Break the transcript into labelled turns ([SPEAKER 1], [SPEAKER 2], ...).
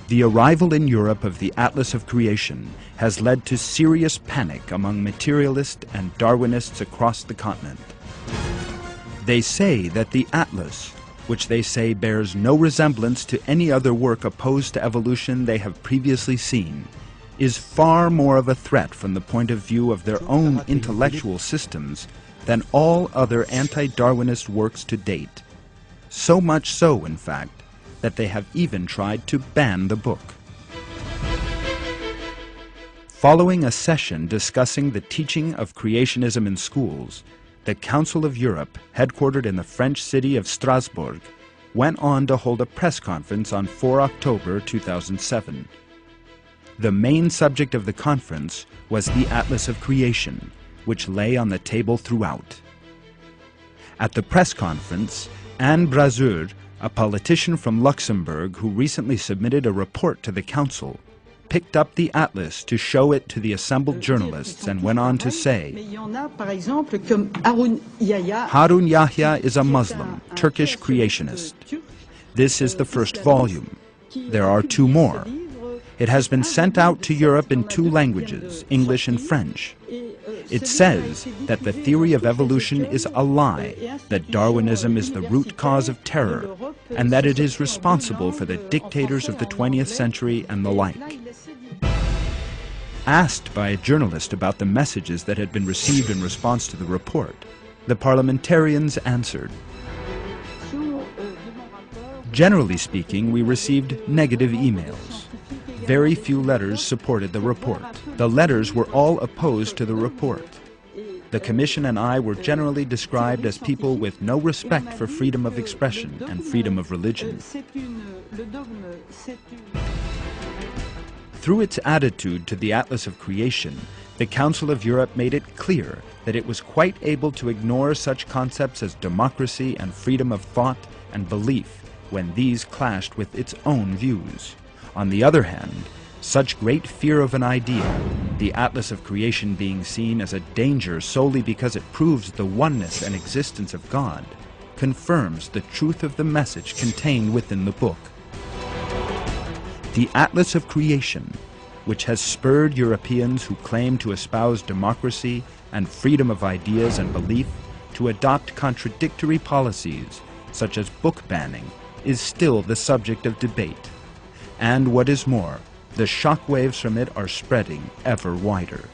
[SPEAKER 1] The arrival in Europe of the Atlas of Creation has led to serious panic among materialists and Darwinists across the continent. They say that the Atlas, which they say bears no resemblance to any other work opposed to evolution they have previously seen, is far more of a threat from the point of view of their own intellectual systems than all other anti-Darwinist works to date. So much so, in fact, that they have even tried to ban the book. Following a session discussing the teaching of creationism in schools, the Council of Europe, headquartered in the French city of Strasbourg, went on to hold a press conference on 4 October 2007. The main subject of the conference was the Atlas of Creation, which lay on the table throughout. At the press conference, Anne Brasseur, a politician from Luxembourg who recently submitted a report to the Council, picked up the Atlas to show it to the assembled journalists and went on to say, Harun Yahya is a Muslim, Turkish creationist. This is the first volume. There are 2 more. It has been sent out to Europe in 2 languages, English and French. It says that the theory of evolution is a lie, that Darwinism is the root cause of terror, and that it is responsible for the dictators of the 20th century and the like. Asked by a journalist about the messages that had been received in response to the report, the parliamentarians answered, Generally speaking, we received negative emails. Very few letters supported the report. The letters were all opposed to the report. The Commission and I were generally described as people with no respect for freedom of expression and freedom of religion. Through its attitude to the Atlas of Creation, the Council of Europe made it clear that it was quite able to ignore such concepts as democracy and freedom of thought and belief when these clashed with its own views. On the other hand, such great fear of an idea, the Atlas of Creation being seen as a danger solely because it proves the oneness and existence of God, confirms the truth of the message contained within the book. The Atlas of Creation, which has spurred Europeans who claim to espouse democracy and freedom of ideas and belief to adopt contradictory policies, such as book banning, is still the subject of debate. And what is more, the shockwaves from it are spreading ever wider.